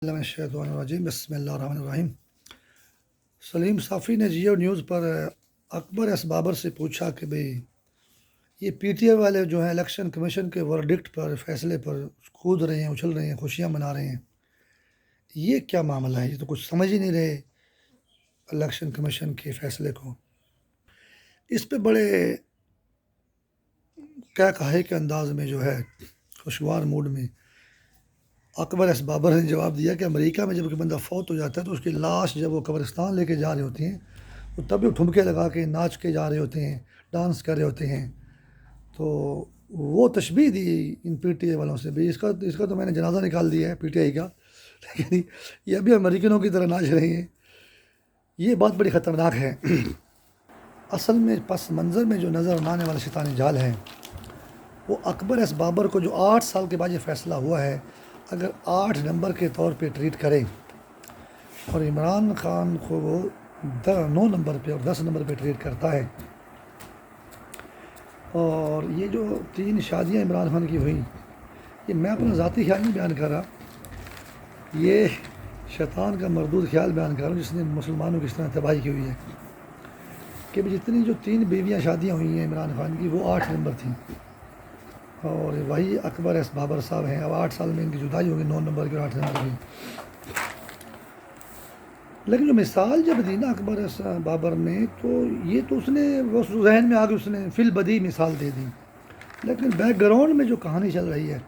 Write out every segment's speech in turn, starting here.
الرجیم بسم اللہ الرحمن الرحیم۔ سلیم صافی نے جیو نیوز پر اکبر ایس بابر سے پوچھا کہ بھئی یہ پی ٹی آئی والے جو ہیں الیکشن کمیشن کے ورڈکٹ پر فیصلے پر کود رہے ہیں، اچھل رہے ہیں، خوشیاں منا رہے ہیں، یہ کیا معاملہ ہے؟ یہ تو کچھ سمجھ ہی نہیں رہے الیکشن کمیشن کے فیصلے کو۔ اس پہ بڑے کیا کہے کے انداز میں جو ہے خوشگوار موڈ میں اکبر ایس بابر نے جواب دیا کہ امریکہ میں جب کوئی بندہ فوت ہو جاتا ہے تو اس کی لاش جب وہ قبرستان لے کے جا رہے ہوتے ہیں تو تب بھی ٹھمکے لگا کے ناچ کے جا رہے ہوتے ہیں، ڈانس کر رہے ہوتے ہیں۔ تو وہ تشبیہ دی ان پی ٹی آئی والوں سے بھی، اس کا تو میں نے جنازہ نکال دیا ہے پی ٹی آئی کا، لیکن یہ ابھی امریکنوں کی طرح ناچ رہے ہیں۔ یہ بات بڑی خطرناک ہے۔ اصل میں پس منظر میں جو نظر آنے والا شیطانی جال ہے وہ اکبر ایس بابر کو جو 8 سال کے بعد یہ فیصلہ ہوا ہے، اگر 8 نمبر کے طور پہ ٹریٹ کریں اور عمران خان کو وہ 9 نمبر پہ اور 10 نمبر پہ ٹریٹ کرتا ہے، اور یہ جو 3 شادیاں عمران خان کی ہوئیں، یہ میں اپنا ذاتی خیال نہیں بیان کر رہا، یہ شیطان کا مردود خیال بیان کر رہا ہوں جس نے مسلمانوں کی اس طرح تباہی کی ہوئی ہے کہ جتنی جو 3 بیویاں شادیاں ہوئی ہیں عمران خان کی وہ 8 نمبر تھیں، اور وہی اکبر ایس بابر صاحب ہیں۔ اب 8 سال میں ان کی جدائی ہوگی 9 نمبر کی اور 8 نمبر کی۔ لیکن جو مثال جب دی نا اکبر ایس بابر نے، تو یہ تو اس نے وہ ذہن میں آگے اس نے فی البدی مثال دے دی، لیکن بیک گراؤنڈ میں جو کہانی چل رہی ہے،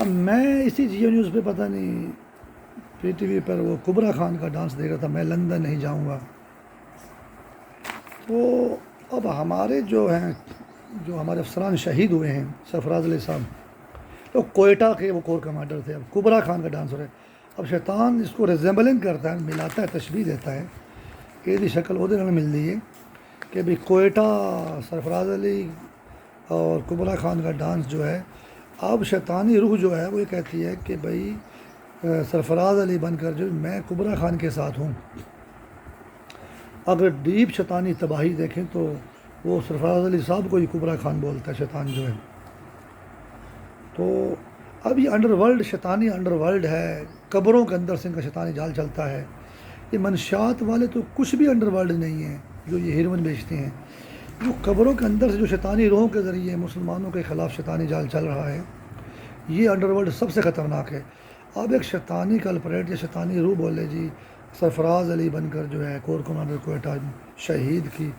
اب میں اسی جیو نیوز پہ پتہ نہیں پی ٹی وی پر وہ کبرا خان کا ڈانس دیکھ رہا تھا، میں لندن نہیں جاؤں گا۔ تو اب ہمارے جو ہیں، جو ہمارے افسران شہید ہوئے ہیں، سرفراز علی صاحب، تو کوئٹہ کے وہ کور کمانڈر تھے، اب کبرا خان کا ڈانس ہو رہا ہے۔ اب شیطان اس کو ریزیمبلنگ کرتا ہے، ملاتا ہے، تشبیہ دیتا ہے، یہ شکل وہ دن مل رہی ہے کہ بھئی کوئٹہ سرفراز علی اور کبرا خان کا ڈانس جو ہے، اب شیطانی روح جو ہے وہ یہ کہتی ہے کہ بھئی سرفراز علی بن کر جو میں کبرا خان کے ساتھ ہوں۔ اگر ڈیپ شیطانی تباہی دیکھیں تو وہ سرفراز علی صاحب کو ہی کبرا خان بولتا ہے شیطان جو ہے۔ تو اب یہ انڈر ورلڈ شیطانی انڈر ورلڈ ہے، قبروں کے اندر سے ان کا شیطانی جال چلتا ہے۔ یہ منشیات والے تو کچھ بھی انڈر ورلڈ نہیں ہیں جو یہ ہیروئن بیچتے ہیں، جو قبروں کے اندر سے جو شیطانی روحوں کے ذریعے مسلمانوں کے خلاف شیطانی جال چل رہا ہے، یہ انڈر ورلڈ سب سے خطرناک ہے۔ اب ایک شیطانی کلپریٹ یا شیطانی روح بولے جی سرفراز علی بن کر جو ہے کور کمانڈر کوئٹہ شہید کی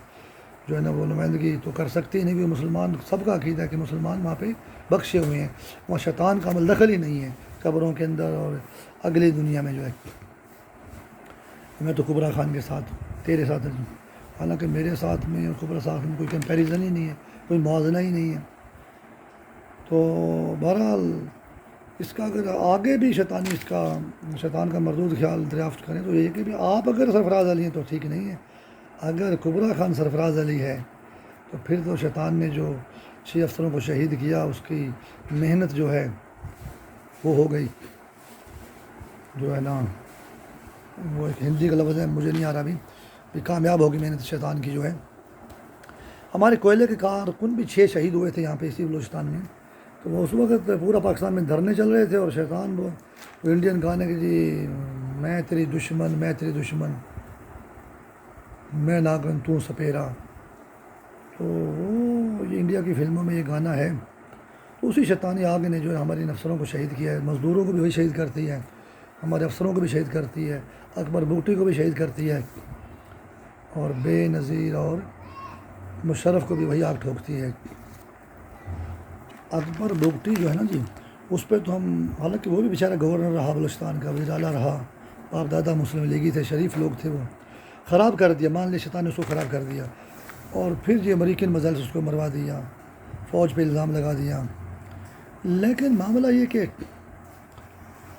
جو ہے نا وہ نمائندگی تو کر سکتی نہیں، بھی مسلمان سب کا عقیدہ ہے کہ مسلمان وہاں پہ بخشے ہوئے ہیں، وہاں شیطان کا عمل دخل ہی نہیں ہے قبروں کے اندر اور اگلی دنیا میں جو ہے۔ میں تو کبرا خان کے ساتھ تیرے ساتھ ہوں، حالانکہ میرے ساتھ میں اور کبرا ساتھ میں کوئی کمپیریزن ہی نہیں ہے، کوئی موازنہ ہی نہیں ہے۔ تو بہرحال اس کا اگر آگے بھی شیطان کا مردود خیال دریافت کریں تو یہ کہ آپ اگر سرفراز علی ہیں تو ٹھیک نہیں ہے، اگر کبرا خان سرفراز علی ہے تو پھر تو شیطان نے جو 6 افسروں کو شہید کیا اس کی محنت جو ہے وہ ہو گئی، جو ہے نا وہ ایک ہندی کا لفظ ہے مجھے نہیں آ رہا بھی کامیاب ہوگی محنت شیطان کی جو ہے۔ ہمارے کوئلے کے کارکن بھی 6 شہید ہوئے تھے یہاں پہ اسی بلوچستان میں، تو وہ اس وقت پورا پاکستان میں دھرنے چل رہے تھے اور شیطان وہ انڈین گانے کہ جی میں تیری دشمن، میں تیری دشمن، میں ناگن تو سپیرا، تو وہ یہ انڈیا کی فلموں میں یہ گانا ہے۔ تو اسی شیطانی آگ نے جو ہے ہمارے افسروں کو شہید کیا ہے، مزدوروں کو بھی وہی شہید کرتی ہے، ہمارے افسروں کو بھی شہید کرتی ہے، اکبر بگٹی کو بھی شہید کرتی ہے، اور بے نظیر اور مشرف کو بھی وہی آگ ٹھوکتی ہے۔ اکبر بگٹی جو ہے نا جی، اس پہ تو ہم، حالانکہ وہ بھی بیچارہ گورنر رہا بلوچستان کا، وزیر اعلیٰ رہا، باپ دادا مسلم لیگی تھے، شریف لوگ تھے، وہ خراب کر دیا، مان لے شیطان نے اس کو خراب کر دیا، اور پھر یہ امریکن مزائل سے اس کو مروا دیا، فوج پہ الزام لگا دیا۔ لیکن معاملہ یہ کہ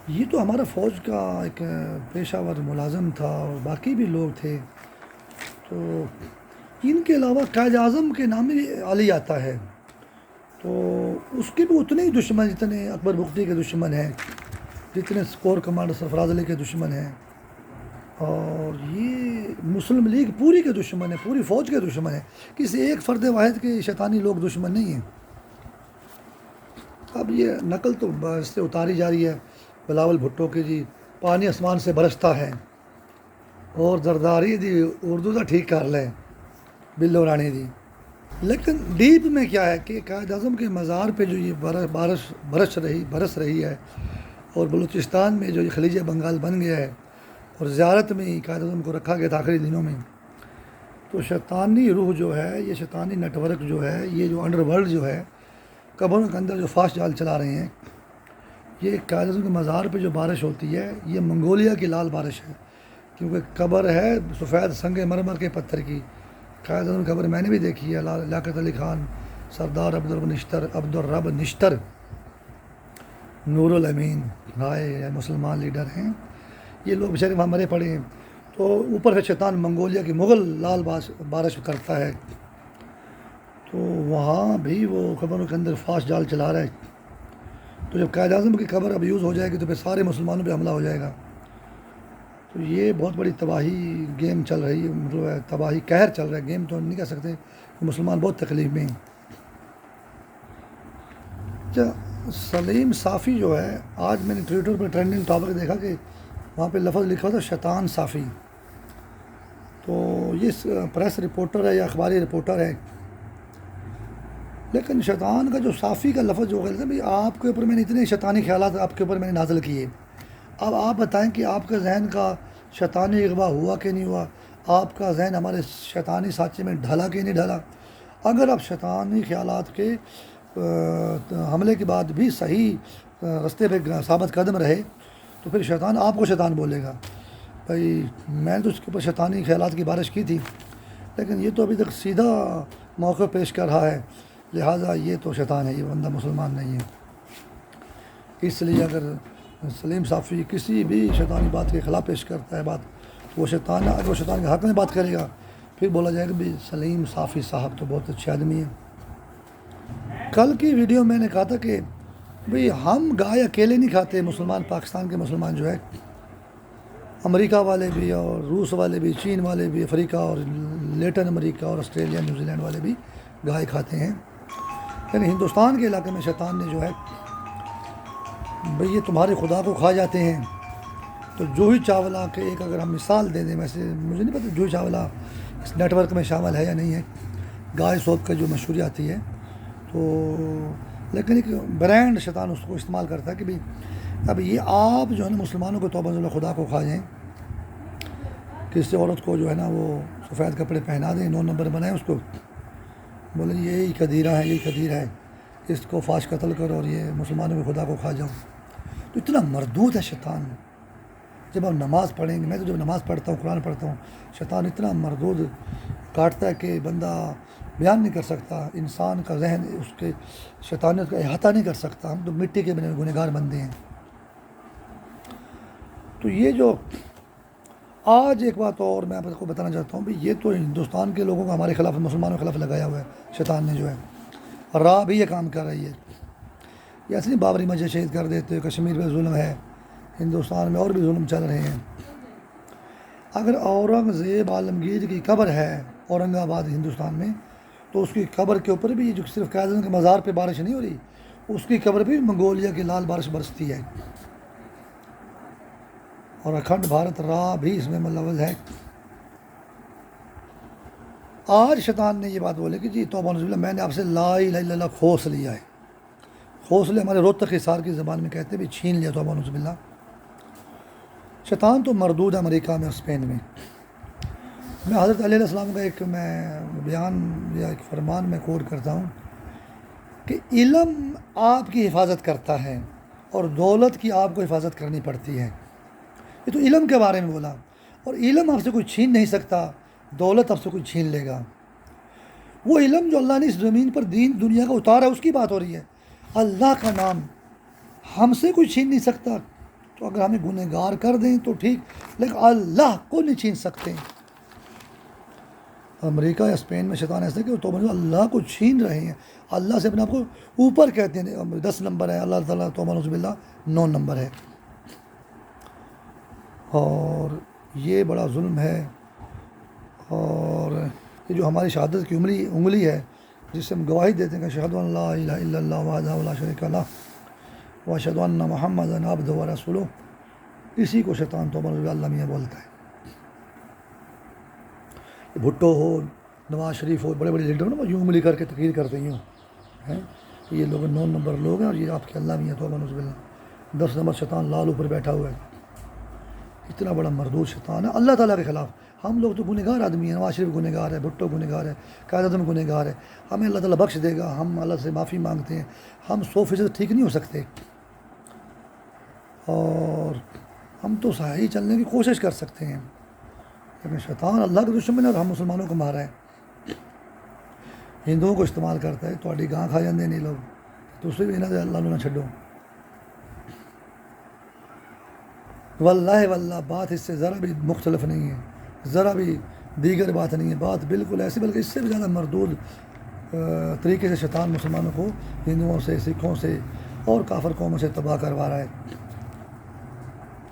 یہ تو ہمارا فوج کا ایک پیشہ ور ملازم تھا اور باقی بھی لوگ تھے، تو ان کے علاوہ قائد اعظم کے نام میں علی آتا ہے، تو اس کے بھی اتنے ہی دشمن جتنے اکبر بگٹی کے دشمن ہیں، جتنے کور کمانڈر سرفراز علی کے دشمن ہیں، اور یہ مسلم لیگ پوری کے دشمن ہے، پوری فوج کے دشمن ہے، کسی ایک فرد واحد کے شیطانی لوگ دشمن نہیں ہیں۔ اب یہ نقل تو بس سے اتاری جا رہی ہے بلاول بھٹو کی جی پانی آسمان سے برستا ہے اور زرداری دی اردو کا ٹھیک کر لیں بلو رانی دی. لیکن ڈیپ میں کیا ہے کہ قائد اعظم کے مزار پہ جو یہ برس رہی ہے اور بلوچستان میں جو یہ خلیج بنگال بن گیا ہے اور زیارت میں ہی قائد اعظم کو رکھا گیا تھا آخری دنوں میں. تو شیطانی روح جو ہے، یہ شیطانی نیٹ ورک جو ہے، یہ جو انڈر ورلڈ جو ہے قبروں کے اندر جو فاسٹ جال چلا رہے ہیں، یہ قائد اعظم کے مزار پہ جو بارش ہوتی ہے یہ منگولیا کی لال بارش ہے، کیونکہ قبر ہے سفید سنگ مرمر کے پتھر کی. قائد اعظم کی قبر میں نے بھی دیکھی ہے، لیاقت علی خان، سردار عبدالرب نشتر، نور الامین رائے مسلمان لیڈر ہیں، یہ لوگ بیچارے وہاں مرے پڑے ہیں. تو اوپر سے شیطان منگولیا کی مغل لال بارش کرتا ہے، تو وہاں بھی وہ قبروں کے اندر فاسٹ جال چلا رہا ہے. تو جب قائد اعظم کی قبر اب یوز ہو جائے گی تو پھر سارے مسلمانوں پہ حملہ ہو جائے گا. تو یہ بہت بڑی تباہی گیم چل رہی ہے، مطلب تباہی قہر چل رہا ہے، گیم تو نہیں کہہ سکتے، مسلمان بہت تکلیف میں ہیں. سلیم صافی جو ہے، آج میں نے ٹویٹر پہ ٹرینڈنگ ٹاپک دیکھا کہ وہاں پہ لفظ لکھا تھا شیطان صافی. تو یہ پریس رپورٹر ہے یا اخباری رپورٹر ہے، لیکن شیطان کا جو صافی کا لفظ جو غلط ہے، بھائی آپ کے اوپر میں نے اتنے شیطانی خیالات آپ کے اوپر میں نے نازل کیے، اب آپ بتائیں کہ آپ کے ذہن کا شیطانی اغوا ہوا کہ نہیں ہوا، آپ کا ذہن ہمارے شیطانی سانچے میں ڈھلا کہ نہیں ڈھلا. اگر آپ شیطانی خیالات کے حملے کے بعد بھی صحیح رستے پہ ثابت قدم رہے تو پھر شیطان آپ کو شیطان بولے گا. بھائی میں نے تو اس کے اوپر شیطانی خیالات کی بارش کی تھی، لیکن یہ تو ابھی تک سیدھا موقع پیش کر رہا ہے، لہٰذا یہ تو شیطان ہے، یہ بندہ مسلمان نہیں ہے. اس لیے اگر سلیم صافی کسی بھی شیطانی بات کے خلاف پیش کرتا ہے بات، تو وہ شیطان ہے. اگر وہ شیطان کے حق میں بات کرے گا پھر بولا جائے گا بھی سلیم صافی صاحب تو بہت اچھے آدمی ہیں. کل کی ویڈیو میں نے کہا تھا کہ بھئی ہم گائے اکیلے نہیں کھاتے، مسلمان پاکستان کے مسلمان جو ہے، امریکہ والے بھی اور روس والے بھی، چین والے بھی، افریقہ اور لیٹن امریکہ اور آسٹریلیا نیوزی لینڈ والے بھی گائے کھاتے ہیں. یعنی ہندوستان کے علاقے میں شیطان نے جو ہے بھئی یہ تمہارے خدا کو کھا جاتے ہیں. تو جوہی چاولہ کے ایک اگر ہم مثال دے دیں، ویسے مجھے نہیں پتہ جوہی چاولہ اس نیٹ ورک میں شامل ہے یا نہیں ہے، گائے سوپ کا جو مشہوری آتی ہے، تو لیکن ایک برانڈ شیطان اس کو استعمال کرتا ہے کہ بھئی اب یہ آپ جو ہے نا مسلمانوں کو توبہ نصوح خدا کو کھا جائیں، کسی عورت کو جو ہے نا وہ سفید کپڑے پہنا دیں، 9 نمبر بنائیں اس کو، بولیں یہی قدیرہ ہے، یہی قدیر ہے، اس کو فاش قتل کرو اور یہ مسلمانوں کے خدا کو کھا جاؤ. تو اتنا مردود ہے شیطان. جب ہم نماز پڑھیں گے، میں تو جب نماز پڑھتا ہوں، قرآن پڑھتا ہوں، شیطان اتنا مردود کاٹتا ہے کہ بندہ بیان نہیں کر سکتا. انسان کا ذہن اس کے شیطانیت کا احاطہ نہیں کر سکتا. ہم تو مٹی کے بنے گنہگار بندے ہیں. تو یہ جو آج ایک بات اور میں آپ کو بتانا چاہتا ہوں، بھئی یہ تو ہندوستان کے لوگوں کو ہمارے خلاف، مسلمانوں کے خلاف لگایا ہوا ہے شیطان نے جو ہے، اور راہ بھی یہ کام کر رہی ہے. یہ ایسے نہیں بابری مسجد شہید کر دیتے، کشمیر پہ ظلم ہے، ہندوستان میں اور بھی ظلم چل رہے ہیں. اگر اورنگزیب عالمگیر کی قبر ہے اورنگ آباد ہندوستان میں، تو اس کی قبر کے اوپر بھی جو صرف قائد اعظم کے مزار پہ بارش نہیں ہو رہی، اس کی قبر پہ بھی منگولیا کی لال بارش برستی ہے، اور اکھنڈ بھارت راہ بھی اس میں ملوث ہے. آج شیطان نے یہ بات بولے کہ جی توبہ نصوح باللہ، میں نے آپ سے لا الہ الا اللہ کھوس لیا ہے. کھوس لیا ہمارے روہتک حصار کی زبان میں کہتے ہیں بھی چھین لیا توبہ نصوح باللہ. شیطان تو مردود ہے امریکہ میں اور اسپین میں. میں حضرت علیہ السلام کا ایک میں بیان یا ایک فرمان میں کوٹ کرتا ہوں کہ علم آپ کی حفاظت کرتا ہے اور دولت کی آپ کو حفاظت کرنی پڑتی ہے. یہ تو علم کے بارے میں بولا، اور علم آپ سے کوئی چھین نہیں سکتا، دولت آپ سے کوئی چھین لے گا. وہ علم جو اللہ نے اس زمین پر دین دنیا کا اتارا ہے اس کی بات ہو رہی ہے. اللہ کا نام ہم سے کوئی چھین نہیں سکتا. تو اگر ہمیں گنہگار کر دیں تو ٹھیک، لیکن اللہ کو نہیں چھین سکتے. امریکہ یا اسپین میں شیطان ایسا کہ وہ توبہ اللہ کو چھین رہے ہیں، اللہ سے اپنے آپ کو اوپر کہتے ہیں. 10 نمبر ہے اللہ تعالیٰ، توبہ نصوح باللہ 9 نمبر ہے. اور یہ بڑا ظلم ہے. اور یہ جو ہماری شہادت کی انگلی ہے، جس سے ہم گواہی دیتے ہیں کہ اشہد ان لا الہ الا اللہ وحدہ لا شریک لہ، واشہدو ان محمدا عبدہ ورسولہ، اسی کو شیطان توبہ نعوذ باللہ اللہ میاں بولتا ہے۔ بھٹو ہو، نواز شریف ہو، بڑے بڑے لیڈر ہو نا، یوں انگلی کر کے تقریر کرتے ہیں، ہیں یہ لوگ 9 نمبر لوگ ہیں، اور یہ آپ کے اللہ میاں توبہ نعوذ باللہ 10 نمبر شیطان لال اوپر بیٹھا ہوا ہے، اتنا بڑا مردود شیطان ہے اللہ تعالیٰ کے خلاف۔ ہم لوگ تو گنہگار آدمی ہیں، نواز شریف گنہگار ہے، بھٹو گنہگار ہے، قائد اعظم گنہگار ہے، ہمیں اللہ تعالیٰ بخش دے گا، ہم اللہ سے معافی مانگتے ہیں، ہم 100% ٹھیک نہیں ہو سکتے، اور ہم تو صحیح چلنے کی کوشش کر سکتے ہیں، لیکن شیطان اللہ کے دشمن ہے اور ہم مسلمانوں کو مارا ہے، ہندوؤں کو استعمال کرتا ہے، تھوڑی گاں کھا جاندے نہیں لوگ، دوسرے بھی انہوں نے اللہ نہ چھڈو۔ واللہ بات اس سے ذرا بھی مختلف نہیں ہے، ذرا بھی دیگر بات نہیں ہے، بات بالکل ایسی، بلکہ اس سے بھی زیادہ مردود طریقے سے شیطان مسلمانوں کو ہندوؤں سے، سکھوں سے اور کافر قوموں سے تباہ کروا رہا ہے۔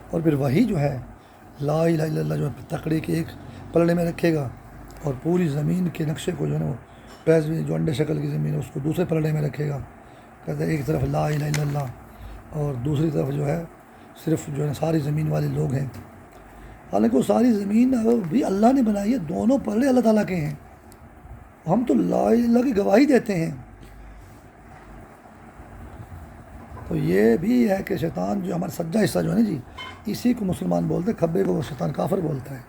اور پھر وہی جو ہے لا الہ الا اللہ جو تکڑی کے ایک پلڑے میں رکھے گا، اور پوری زمین کے نقشے کو جو ہے نا وہ پیز جو انڈے شکل کی زمین ہے اس کو دوسرے پلڑے میں رکھے گا، کہتے ہیں ایک طرف لا الہ الا اللہ اور دوسری طرف جو ہے صرف جو ہے ساری زمین والے لوگ ہیں، حالانکہ وہ ساری زمین بھی اللہ نے بنائی ہے، دونوں پلڑے اللہ تعالیٰ کے ہیں، ہم تو لا الہ الا اللہ کی گواہی دیتے ہیں۔ تو یہ بھی ہے کہ شیطان جو ہمارا سجا حصہ جو ہے نا جی، اسی کو مسلمان بولتے ہیں، کھبے کو شیطان کافر بولتا ہے،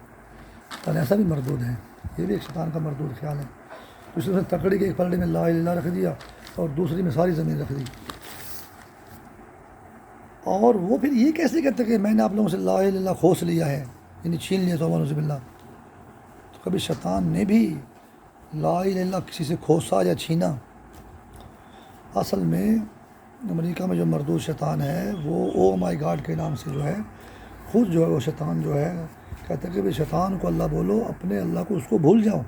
اور ایسا بھی مردود ہے، یہ بھی ایک شیطان کا مردود خیال ہے۔ تو اس نے تکڑی کے ایک پلڑے میں لا الہ الا اللہ رکھ دیا اور دوسری میں ساری زمین رکھ دی، اور وہ پھر یہ کیسے کہتے کہ میں نے آپ لوگوں سے لا الہ الا اللہ کھوس لیا ہے، یعنی چھین لیا، توبہ نعوذ باللہ۔ تو کبھی شیطان نے بھی لا الہ الا اللہ کسی سے کھوسا یا چھینا؟ اصل میں امریکہ میں جو مردود شیطان ہے وہ او مائی گاڈ کے نام سے جو ہے خود جو ہے وہ شیطان جو ہے کہتے ہیں کہ شیطان کو اللہ بولو، اپنے اللہ کو اس کو بھول جاؤ،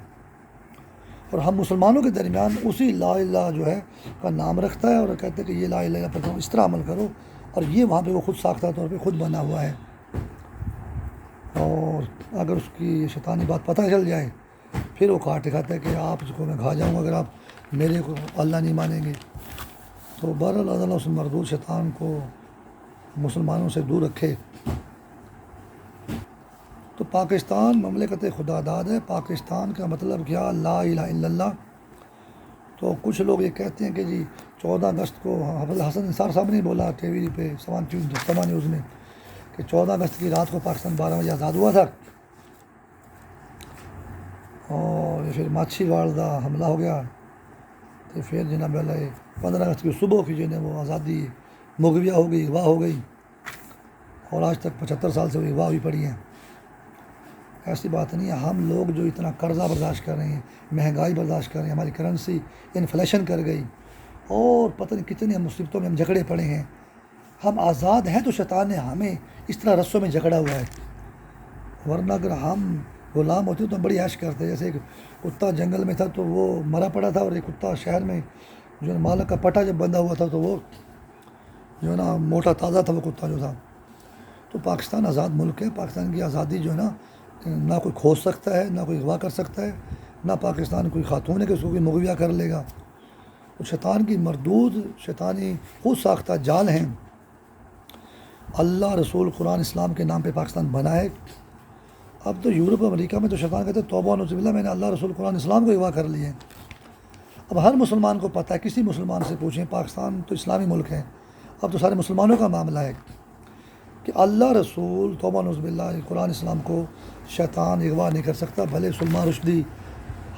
اور ہم مسلمانوں کے درمیان اسی لا الہ جو ہے کا نام رکھتا ہے، اور کہتے ہیں کہ یہ لا الہ پر تم اس طرح عمل کرو، اور یہ وہاں پہ وہ خود ساختہ طور پہ خود بنا ہوا ہے، اور اگر اس کی شیطانی بات پتہ چل جائے پھر وہ کاٹ کھاتا ہے کہ آپ کو میں کھا جاؤں گا اگر آپ میرے کو اللہ نہیں مانیں گے۔ تو بہرحال اللہ تعالیٰ اس مردود شیطان کو مسلمانوں سے دور رکھے۔ تو پاکستان مملکت خدا داد ہے، پاکستان کا مطلب کیا؟ لا الہ الا اللہ۔ تو کچھ لوگ یہ کہتے ہیں کہ جی 14 اگست کو حافظ حسن نثار صاحب نے بولا ٹی وی پہ سما نیوز میں کہ 14 اگست کی رات کو پاکستان 12 بجے آزاد ہوا تھا، اور پھر ماچھی واردہ حملہ ہو گیا، تو پھر جناب علیہ 15 اگست کی صبح کی جو ہے وہ آزادی مغویہ ہو گئی، اغوا ہو گئی، اور آج تک 75 سال سے وہ اغوا ہوئی پڑی ہیں۔ ایسی بات نہیں ہے، ہم لوگ جو اتنا قرضہ برداشت کر رہے ہیں، مہنگائی برداشت کر رہے ہیں، ہماری کرنسی انفلیشن کر گئی، اور پتہ نہیں کتنی ہم مصیبتوں میں ہم جکڑے پڑے ہیں، ہم آزاد ہیں تو شیطان نے ہمیں اس طرح رسوں میں جکڑا ہوا ہے، ورنہ اگر ہم غلام ہوتے تو ہم بڑی عیش کرتے۔ جیسے ایک کتا جنگل میں تھا تو وہ مرا پڑا تھا، اور ایک کتا شہر میں جو ہے مالک کا پٹا جب بندھا ہوا تھا تو وہ جو ہے نا موٹا تازہ تھا وہ کتا جو تھا۔ تو پاکستان آزاد ملک ہے، پاکستان کی آزادی جو ہے نا نہ کوئی کھوج سکتا ہے، نہ کوئی اغوا کر سکتا ہے، نہ پاکستان کوئی خاتون ہے کہ اس کو کوئی مغویہ کر لے گا۔ تو شیطان کی مردود شیطانی خود ساختہ جال ہیں۔ اللہ، رسول، قرآن، اسلام کے نام پہ پاکستان بنا ہے۔ اب تو یورپ امریکہ میں تو شیطان کہتے ہیں توبہ نعوذ باللہ میں نے اللہ، رسول، قرآن، اسلام کو اغوا کر لیے۔ اب ہر مسلمان کو پتہ ہے، کسی مسلمان سے پوچھیں، پاکستان تو اسلامی ملک ہے، اب تو سارے مسلمانوں کا معاملہ ہے کہ اللہ، رسول، توبہ نعوذ باللہ، قرآن، اسلام کو شیطان اغوا نہیں کر سکتا، بھلے سلمان رشدی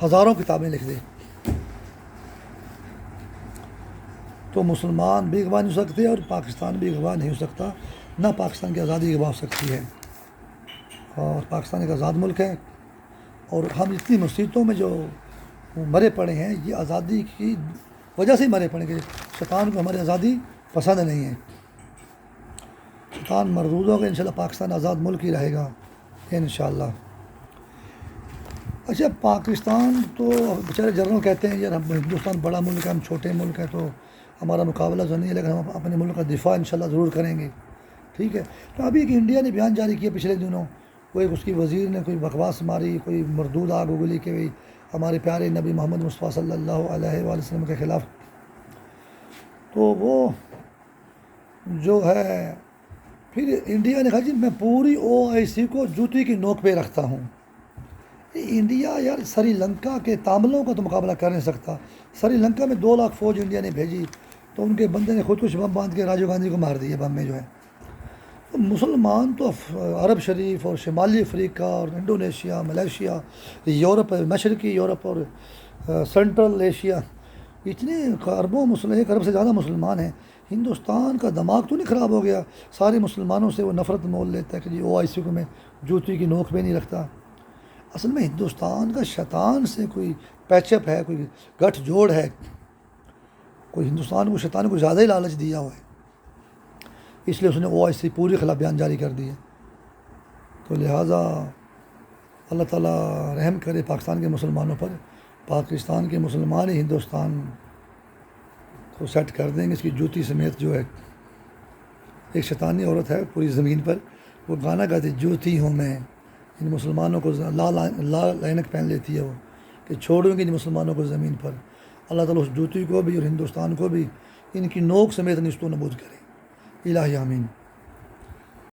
ہزاروں کتابیں لکھ دے، تو مسلمان بھی اغوا نہیں ہو سکتے اور پاکستان بھی اغوا نہیں ہو سکتا، نہ پاکستان کی آزادی اغوا ہو سکتی ہے۔ اور پاکستان ایک آزاد ملک ہے، اور ہم اتنی مصیبتوں میں جو مرے پڑے ہیں یہ آزادی کی وجہ سے ہی مرے پڑے کہ شیطان کو ہماری آزادی پسند نہیں ہے۔ شیطان مردود ہوگا، انشاءاللہ پاکستان آزاد ملک ہی رہے گا انشاءاللہ۔ اچھا، پاکستان تو بیچارے جنرل کہتے ہیں یار ہم ہندوستان بڑا ملک ہے، ہم چھوٹے ملک ہے تو ہمارا مقابلہ تو نہیں ہے، لیکن ہم اپنے ملک کا دفاع انشاءاللہ ضرور کریں گے، ٹھیک ہے۔ تو ابھی ایک انڈیا نے بیان جاری کیا پچھلے دنوں، کوئی اس کی وزیر نے کوئی بکواس ماری، کوئی مردود آگ اگلی کہ بھائی ہمارے پیارے نبی محمد مصطفیٰ صلی اللہ علیہ وآلہ وسلم کے خلاف۔ تو وہ جو ہے پھر انڈیا نے کہا جی میں پوری OIC کو جوتی کی نوک پہ رکھتا ہوں. انڈیا یار سری لنکا کے تاملوں کا تو مقابلہ کر نہیں سکتا. سری لنکا میں 2 لاکھ فوج انڈیا نے بھیجی تو ان کے بندے نے خود کچھ بم باندھ کے راجیو گاندھی کو مار دیا بم میں جو ہے. تو مسلمان تو عرب شریف اور شمالی افریقہ اور انڈونیشیا، ملیشیا، یورپ، مشرقی یورپ اور سینٹرل ایشیا، اتنے اربوں مسلم، 1 ارب سے زیادہ مسلمان ہیں. ہندوستان کا دماغ تو نہیں خراب ہو گیا؟ سارے مسلمانوں سے وہ نفرت مول لیتا ہے کہ جی OIC کو میں جوتی کی نوک پہ نہیں رکھتا. اصل میں ہندوستان کا شیطان سے کوئی پیچ اپ ہے، کوئی گٹھ جوڑ ہے، کوئی ہندوستان کو شیطان کو زیادہ ہی لالچ دیا ہوا ہے، اس لیے اس نے OIC پوری خلاف بیان جاری کر دی ہے. تو لہٰذا اللہ تعالیٰ رحم کرے پاکستان کے مسلمانوں پر. پاکستان کے مسلمان ہی ہندوستان کو سیٹ کر دیں گے. اس کی جوتی سمیت جو ہے ایک شیطانی عورت ہے پوری زمین پر، وہ گانا گاتی جوتی ہوں میں، ان مسلمانوں کو لال عینک پہن لیتی ہے وہ کہ چھوڑوں گی ان مسلمانوں کو زمین پر. اللہ تعالیٰ اس جوتی کو بھی اور ہندوستان کو بھی ان کی نوک سمیت نیست و نابود کرے. الہی آمین.